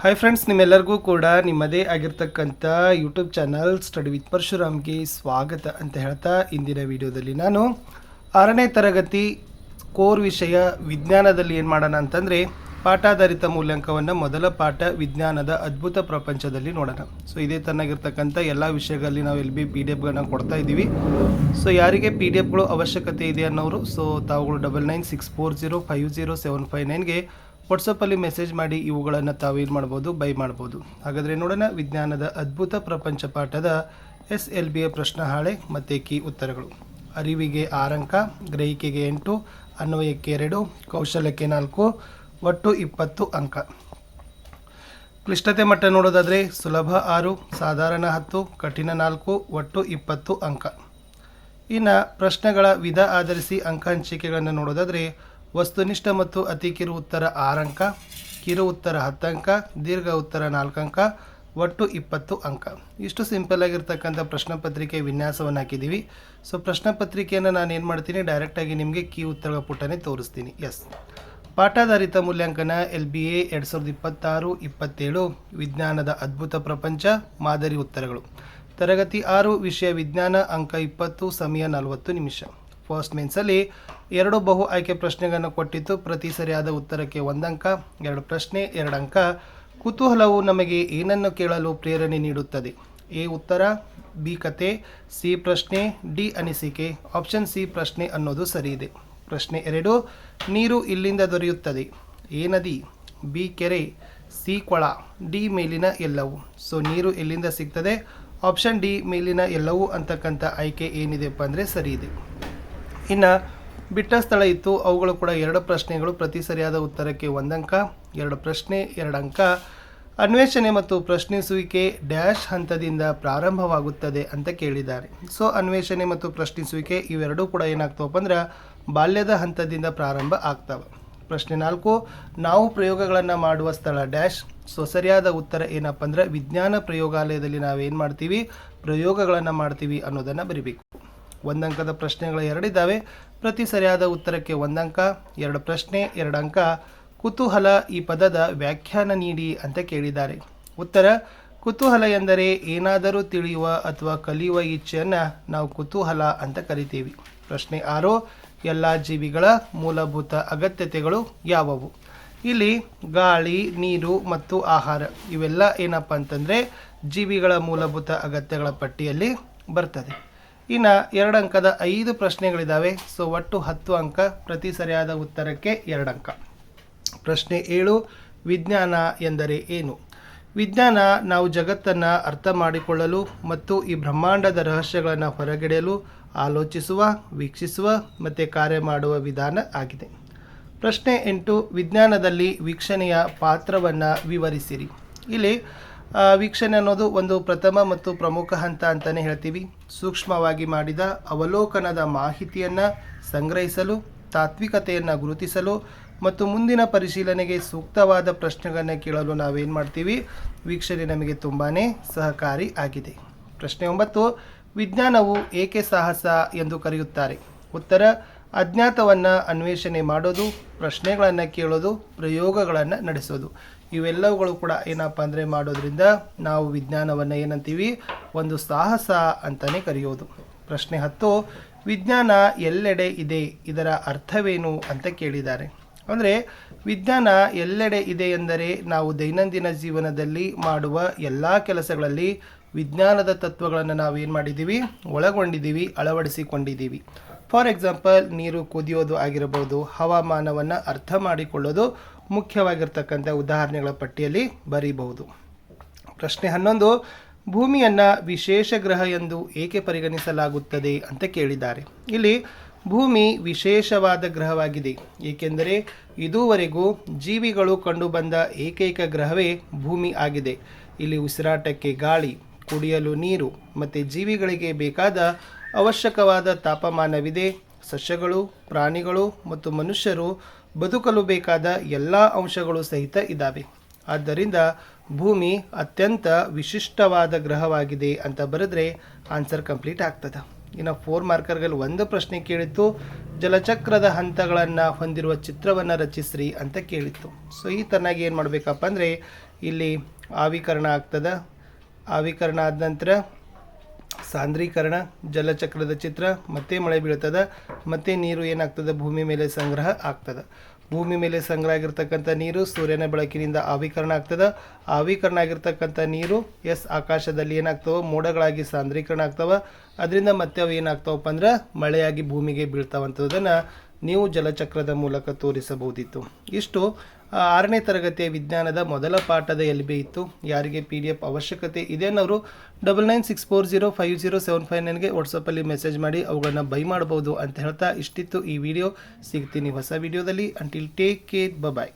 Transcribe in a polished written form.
Hi friends, ನಿಮ್ಮೆಲ್ಲರಿಗೂ ಕೂಡ ನಿಮ್ಮದೇ ಆಗಿರ್ತಕ್ಕಂಥ ಯೂಟ್ಯೂಬ್ ಚಾನಲ್ ಸ್ಟಡಿ ವಿತ್ ಪರಶುರಾಮ್ಗೆ ಸ್ವಾಗತ ಅಂತ ಹೇಳ್ತಾ, ಇಂದಿನ ವಿಡಿಯೋದಲ್ಲಿ ನಾನು 6ನೇ ತರಗತಿ ಕೋರ್ ವಿಷಯ ವಿಜ್ಞಾನದಲ್ಲಿ ಏನು ಮಾಡೋಣ ಅಂತಂದರೆ, ಪಾಠಾಧಾರಿತ ಮೂಲ್ಯಾಂಕವನ್ನು ಮೊದಲ ಪಾಠ ವಿಜ್ಞಾನದ ಅದ್ಭುತ ಪ್ರಪಂಚದಲ್ಲಿ ನೋಡೋಣ. ಸೊ ಇದೇ ತನ್ನಾಗಿರ್ತಕ್ಕಂಥ ಎಲ್ಲ ವಿಷಯಗಳಲ್ಲಿ ನಾವು PDF ಕೊಡ್ತಾ ಇದ್ದೀವಿ. ಸೊ ಯಾರಿಗೆ PDF ಅವಶ್ಯಕತೆ ಇದೆ ಅನ್ನೋರು, ಸೊ ತಾವುಗಳು 9964050759ಗೆ ವಾಟ್ಸಪ್ಪಲ್ಲಿ ಮೆಸೇಜ್ ಮಾಡಿ ಇವುಗಳನ್ನು ತಾವೇನು ಮಾಡ್ಬೋದು, ಬೈ ಮಾಡ್ಬೋದು. ಹಾಗಾದರೆ ನೋಡೋಣ, ವಿಜ್ಞಾನದ ಅದ್ಭುತ ಪ್ರಪಂಚ ಪಾಠದ SLBಯ ಪ್ರಶ್ನೆ ಹಾಳೆ ಮತ್ತು ಕೀ ಉತ್ತರಗಳು. ಅರಿವಿಗೆ 6 ಅಂಕ, ಗ್ರಹಿಕೆಗೆ 8, ಅನ್ವಯಕ್ಕೆ 2, ಕೌಶಲ್ಯಕ್ಕೆ 4, ಒಟ್ಟು 20 ಅಂಕ. ಕ್ಲಿಷ್ಟತೆ ಮಟ್ಟ ನೋಡೋದಾದರೆ ಸುಲಭ 6, ಸಾಧಾರಣ 10, ಕಠಿಣ 4, ಒಟ್ಟು 20 ಅಂಕ. ಇನ್ನು ಪ್ರಶ್ನೆಗಳ ವಿಧ ಆಧರಿಸಿ ಅಂಕ ಹಂಚಿಕೆಗಳನ್ನು ನೋಡೋದಾದರೆ ವಸ್ತುನಿಷ್ಠ ಮತ್ತು ಅತಿ ಕಿರು ಉತ್ತರ 6 ಅಂಕ, ಕಿರು ಉತ್ತರ 10 ಅಂಕ, ದೀರ್ಘ ಉತ್ತರ 4 ಅಂಕ, ಒಟ್ಟು 20 ಅಂಕ. ಇಷ್ಟು ಸಿಂಪಲ್ ಆಗಿರ್ತಕ್ಕಂಥ ಪ್ರಶ್ನೆ ಪತ್ರಿಕೆ ವಿನ್ಯಾಸವನ್ನು ಹಾಕಿದ್ದೀವಿ. ಸೊ ಪ್ರಶ್ನೆ ಪತ್ರಿಕೆಯನ್ನು ನಾನು ಏನು ಮಾಡ್ತೀನಿ, ಡೈರೆಕ್ಟಾಗಿ ನಿಮಗೆ ಕೀ ಉತ್ತರಗಳ ಪುಟನೇ ತೋರಿಸ್ತೀನಿ. ಎಸ್, ಪಾಠಾಧಾರಿತ ಮೂಲ್ಯಾಂಕನ LBA 2026-27 ವಿಜ್ಞಾನದ ಅದ್ಭುತ ಪ್ರಪಂಚ ಮಾದರಿ ಉತ್ತರಗಳು. ತರಗತಿ 6 ವಿಷಯ ವಿಜ್ಞಾನ, ಅಂಕ 20, ಸಮಯ 40 ನಿಮಿಷ. ಫಸ್ಟ್ ಮೇನ್ಸಲ್ಲಿ 2 ಬಹು ಆಯ್ಕೆ ಪ್ರಶ್ನೆಗಳನ್ನು ಕೊಟ್ಟಿತ್ತು. ಪ್ರತಿ ಸರಿಯಾದ ಉತ್ತರಕ್ಕೆ 1 ಅಂಕ, 2 ಪ್ರಶ್ನೆ 2 ಅಂಕ. ಕುತೂಹಲವು ನಮಗೆ ಏನನ್ನು ಕೇಳಲು ಪ್ರೇರಣೆ ನೀಡುತ್ತದೆ? A ಉತ್ತರ, B ಕತೆ, C ಪ್ರಶ್ನೆ, D ಅನಿಸಿಕೆ. ಆಪ್ಷನ್ C ಪ್ರಶ್ನೆ ಅನ್ನೋದು ಸರಿ ಇದೆ. ಪ್ರಶ್ನೆ 2, ನೀರು ಇಲ್ಲಿಂದ ದೊರೆಯುತ್ತದೆ? A ನದಿ, B ಕೆರೆ, C ಕೊಳ, D ಮೇಲಿನ ಎಲ್ಲವೂ. ಸೊ ನೀರು ಎಲ್ಲಿಂದ ಸಿಗ್ತದೆ? ಆಪ್ಷನ್ D ಮೇಲಿನ ಎಲ್ಲವೂ ಅಂತಕ್ಕಂಥ ಆಯ್ಕೆ ಏನಿದೆಪ್ಪ ಅಂದರೆ ಸರಿ ಇದೆ. ಇನ್ನು ಬಿಟ್ಟ ಸ್ಥಳ ಇತ್ತು, ಅವುಗಳು ಕೂಡ 2 ಪ್ರಶ್ನೆಗಳು. ಪ್ರತಿ ಸರಿಯಾದ ಉತ್ತರಕ್ಕೆ 1 ಅಂಕ, 2 ಪ್ರಶ್ನೆ 2 ಅಂಕ. ಅನ್ವೇಷಣೆ ಮತ್ತು ಪ್ರಶ್ನಿಸುವಿಕೆ ಡ್ಯಾಶ್ ಹಂತದಿಂದ ಪ್ರಾರಂಭವಾಗುತ್ತದೆ ಅಂತ ಕೇಳಿದ್ದಾರೆ. ಸೊ ಅನ್ವೇಷಣೆ ಮತ್ತು ಪ್ರಶ್ನಿಸುವಿಕೆ ಇವೆರಡೂ ಕೂಡ ಏನಾಗ್ತವಪ್ಪ ಅಂದ್ರೆ ಬಾಲ್ಯದ ಹಂತದಿಂದ ಪ್ರಾರಂಭ ಆಗ್ತವೆ. ಪ್ರಶ್ನೆ 4, ನಾವು ಪ್ರಯೋಗಗಳನ್ನು ಮಾಡುವ ಸ್ಥಳ ಡ್ಯಾಶ್. ಸೊ ಸರಿಯಾದ ಉತ್ತರ ಏನಪ್ಪ ಅಂದ್ರೆ ವಿಜ್ಞಾನ ಪ್ರಯೋಗಾಲಯದಲ್ಲಿ ನಾವೇನು ಮಾಡ್ತೀವಿ, ಪ್ರಯೋಗಗಳನ್ನು ಮಾಡ್ತೀವಿ ಅನ್ನೋದನ್ನು ಬರಿಬೇಕು. 1 ಅಂಕದ ಪ್ರಶ್ನೆಗಳು 2 ಇದ್ದಾವೆ. ಪ್ರತಿ ಸರಿಯಾದ ಉತ್ತರಕ್ಕೆ 1 ಅಂಕ, 2 ಪ್ರಶ್ನೆ 2 ಅಂಕ. ಕುತೂಹಲ ಈ ಪದದ ವ್ಯಾಖ್ಯಾನ ನೀಡಿ ಅಂತ ಕೇಳಿದ್ದಾರೆ. ಉತ್ತರ, ಕುತೂಹಲ ಎಂದರೆ ಏನಾದರೂ ತಿಳಿಯುವ ಅಥವಾ ಕಲಿಯುವ ಇಚ್ಛೆಯನ್ನು ನಾವು ಕುತೂಹಲ ಅಂತ ಕರಿತೀವಿ. ಪ್ರಶ್ನೆ 6, ಎಲ್ಲ ಜೀವಿಗಳ ಮೂಲಭೂತ ಅಗತ್ಯತೆಗಳು ಯಾವುವು? ಇಲ್ಲಿ ಗಾಳಿ, ನೀರು ಮತ್ತು ಆಹಾರ ಇವೆಲ್ಲ ಏನಪ್ಪ ಅಂತಂದರೆ ಜೀವಿಗಳ ಮೂಲಭೂತ ಅಗತ್ಯಗಳ ಪಟ್ಟಿಯಲ್ಲಿ ಬರ್ತದೆ. ಇನ್ನು 2 ಅಂಕದ 5 ಪ್ರಶ್ನೆಗಳಿದ್ದಾವೆ. ಸೊ ಒಟ್ಟು 10 ಅಂಕ. ಪ್ರತಿ ಸರಿಯಾದ ಉತ್ತರಕ್ಕೆ 2 ಅಂಕ. ಪ್ರಶ್ನೆ 7, ವಿಜ್ಞಾನ ಎಂದರೆ ಏನು? ವಿಜ್ಞಾನ ನಾವು ಜಗತ್ತನ್ನು ಅರ್ಥ ಮಾಡಿಕೊಳ್ಳಲು ಮತ್ತು ಈ ಬ್ರಹ್ಮಾಂಡದ ರಹಸ್ಯಗಳನ್ನು ಹೊರಗೆಡೆಯಲು ಆಲೋಚಿಸುವ, ವೀಕ್ಷಿಸುವ ಮತ್ತು ಕಾರ್ಯ ಮಾಡುವ ವಿಧಾನ ಆಗಿದೆ. ಪ್ರಶ್ನೆ 8, ವಿಜ್ಞಾನದಲ್ಲಿ ವೀಕ್ಷಣೆಯ ಪಾತ್ರವನ್ನು ವಿವರಿಸಿರಿ. ಇಲ್ಲಿ ವೀಕ್ಷಣೆ ಅನ್ನೋದು ಒಂದು ಪ್ರಥಮ ಮತ್ತು ಪ್ರಮುಖ ಹಂತ ಅಂತಲೇ ಹೇಳ್ತೀವಿ. ಸೂಕ್ಷ್ಮವಾಗಿ ಮಾಡಿದ ಅವಲೋಕನದ ಮಾಹಿತಿಯನ್ನು ಸಂಗ್ರಹಿಸಲು, ತಾತ್ವಿಕತೆಯನ್ನು ಗುರುತಿಸಲು ಮತ್ತು ಮುಂದಿನ ಪರಿಶೀಲನೆಗೆ ಸೂಕ್ತವಾದ ಪ್ರಶ್ನೆಗಳನ್ನು ಕೇಳಲು ನಾವೇನು ಮಾಡ್ತೀವಿ, ವೀಕ್ಷಣೆ ನಮಗೆ ತುಂಬಾ ಸಹಕಾರಿ ಆಗಿದೆ. ಪ್ರಶ್ನೆ 9, ವಿಜ್ಞಾನವು ಏಕೆ ಸಾಹಸ ಎಂದು ಕರೆಯುತ್ತಾರೆ? ಉತ್ತರ, ಅಜ್ಞಾತವನ್ನು ಅನ್ವೇಷಣೆ ಮಾಡೋದು, ಪ್ರಶ್ನೆಗಳನ್ನು ಕೇಳೋದು, ಪ್ರಯೋಗಗಳನ್ನು ನಡೆಸೋದು ಇವೆಲ್ಲವುಗಳು ಕೂಡ ಏನಪ್ಪ ಅಂದರೆ ಮಾಡೋದ್ರಿಂದ ನಾವು ವಿಜ್ಞಾನವನ್ನು ಏನಂತೀವಿ, ಒಂದು ಸಾಹಸ ಅಂತಲೇ ಕರೆಯೋದು. ಪ್ರಶ್ನೆ 10, ವಿಜ್ಞಾನ ಎಲ್ಲೆಡೆ ಇದೆ, ಇದರ ಅರ್ಥವೇನು ಅಂತ ಕೇಳಿದ್ದಾರೆ. ಅಂದರೆ ವಿಜ್ಞಾನ ಎಲ್ಲೆಡೆ ಇದೆ ಎಂದರೆ ನಾವು ದೈನಂದಿನ ಜೀವನದಲ್ಲಿ ಮಾಡುವ ಎಲ್ಲ ಕೆಲಸಗಳಲ್ಲಿ ವಿಜ್ಞಾನದ ತತ್ವಗಳನ್ನು ನಾವೇನು ಮಾಡಿದ್ದೀವಿ, ಒಳಗೊಂಡಿದ್ದೀವಿ, ಅಳವಡಿಸಿಕೊಂಡಿದ್ದೀವಿ. ಫಾರ್ ಎಕ್ಸಾಂಪಲ್, ನೀರು ಕುದಿಯೋದು ಆಗಿರಬಹುದು, ಹವಾಮಾನವನ್ನು ಅರ್ಥ ಮಾಡಿಕೊಳ್ಳೋದು ಮುಖ್ಯವಾಗಿರ್ತಕ್ಕಂಥ ಉದಾಹರಣೆಗಳ ಪಟ್ಟಿಯಲ್ಲಿ ಬರೀಬಹುದು. ಪ್ರಶ್ನೆ 11, ಭೂಮಿಯನ್ನು ವಿಶೇಷ ಗ್ರಹ ಎಂದು ಏಕೆ ಪರಿಗಣಿಸಲಾಗುತ್ತದೆ ಅಂತ ಕೇಳಿದ್ದಾರೆ. ಇಲ್ಲಿ ಭೂಮಿ ವಿಶೇಷವಾದ ಗ್ರಹವಾಗಿದೆ, ಏಕೆಂದರೆ ಇದುವರೆಗೂ ಜೀವಿಗಳು ಕಂಡುಬಂದ ಏಕೈಕ ಗ್ರಹವೇ ಭೂಮಿ ಆಗಿದೆ. ಇಲ್ಲಿ ಉಸಿರಾಟಕ್ಕೆ ಗಾಳಿ, ಕುಡಿಯಲು ನೀರು ಮತ್ತು ಜೀವಿಗಳಿಗೆ ಬೇಕಾದ ಅವಶ್ಯಕವಾದ ತಾಪಮಾನವಿದೆ. ಸಸ್ಯಗಳು, ಪ್ರಾಣಿಗಳು ಮತ್ತು ಮನುಷ್ಯರು ಬದುಕಲು ಬೇಕಾದ ಎಲ್ಲ ಅಂಶಗಳು ಸಹಿತ ಇದ್ದಾವೆ. ಆದ್ದರಿಂದ ಭೂಮಿ ಅತ್ಯಂತ ವಿಶಿಷ್ಟವಾದ ಗ್ರಹವಾಗಿದೆ ಅಂತ ಬರೆದ್ರೆ ಆನ್ಸರ್ ಕಂಪ್ಲೀಟ್ ಆಗ್ತದೆ. ಇನ್ನು 4 ಮಾರ್ಕರ್ಗಳಲ್ಲಿ ಒಂದು ಪ್ರಶ್ನೆ ಕೇಳಿತ್ತು, ಜಲಚಕ್ರದ ಹಂತಗಳನ್ನು ಹೊಂದಿರುವ ಚಿತ್ರವನ್ನು ರಚಿಸ್ರಿ ಅಂತ ಕೇಳಿತ್ತು. ಸೊ ಈ ತರನಾಗಿ ಏನು ಮಾಡಬೇಕಪ್ಪ ಅಂದರೆ ಇಲ್ಲಿ ಆವಿಕರಣ ಆಗ್ತದೆ. ಆವಿಕರಣ ಆದ ನಂತರ ಸಾಂದ್ರೀಕರಣ, ಜಲಚಕ್ರದ ಚಿತ್ರ, ಮತ್ತೆ ಮಳೆ ಬೀಳ್ತದೆ, ಮತ್ತೆ ನೀರು ಏನಾಗ್ತದೆ ಭೂಮಿ ಮೇಲೆ ಸಂಗ್ರಹ ಆಗ್ತದೆ. ಭೂಮಿ ಮೇಲೆ ಸಂಗ್ರಹ ಆಗಿರ್ತಕ್ಕಂಥ ನೀರು ಸೂರ್ಯನ ಬೆಳಕಿನಿಂದ ಆವಿಕರಣ ಆಗ್ತದೆ. ಆವಿಕರಣ ಆಗಿರ್ತಕ್ಕಂಥ ನೀರು ಆಕಾಶದಲ್ಲಿ ಏನಾಗ್ತವೆ, ಮೋಡಗಳಾಗಿ ಸಾಂದ್ರೀಕರಣ ಆಗ್ತವೆ. ಅದರಿಂದ ಮತ್ತೆ ಅವು ಏನಾಗ್ತಾವಪ್ಪ ಅಂದ್ರೆ ಮಳೆಯಾಗಿ ಭೂಮಿಗೆ ಬೀಳ್ತಾವಂಥದ್ದನ್ನು ನೀವು ಜಲಚಕ್ರದ ಮೂಲಕ ತೋರಿಸಬಹುದಿತ್ತು. ಇಷ್ಟು 6ನೇ ತರಗತಿಯ ವಿಜ್ಞಾನದ ಮೊದಲ ಪಾಠದ LB ಇತ್ತು. ಯಾರಿಗೆ PDF ಅವಶ್ಯಕತೆ ಇದೆ ಅನ್ನೋರು 9964050759ಗೆ ವಾಟ್ಸಪ್ಪಲ್ಲಿ ಮೆಸೇಜ್ ಮಾಡಿ ಅವುಗಳನ್ನು ಬೈ ಮಾಡ್ಬೋದು ಅಂತ ಹೇಳ್ತಾ ಇಷ್ಟಿತ್ತು ಈ ವಿಡಿಯೋ. ಸಿಗ್ತೀನಿ ಹೊಸ ವಿಡಿಯೋದಲ್ಲಿ. ಅಂಟಿಲ್ ಟೇಕ್ ಕೇರ್, ಬಾಯ್.